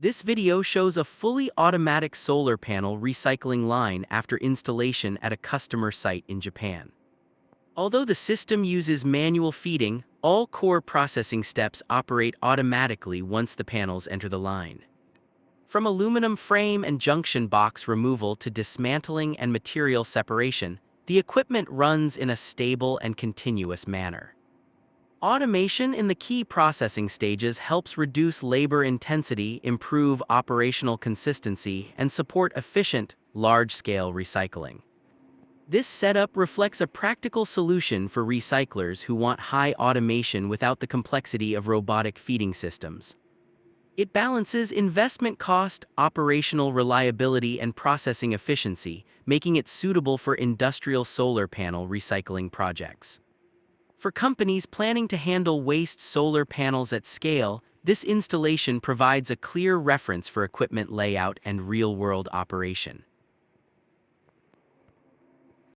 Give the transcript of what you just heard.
This video shows a fully automatic solar panel recycling line after installation at a customer site in Japan. Although the system uses manual feeding, all core processing steps operate automatically once the panels enter the line. From aluminum frame and junction box removal to dismantling and material separation, the equipment runs in a stable and continuous manner. Automation in the key processing stages helps reduce labor intensity, improve operational consistency, and support efficient, large-scale recycling. This setup reflects a practical solution for recyclers who want high automation without the complexity of robotic feeding systems. It balances investment cost, operational reliability, and processing efficiency, making it suitable for industrial solar panel recycling projects. For companies planning to handle waste solar panels at scale, this installation provides a clear reference for equipment layout and real-world operation.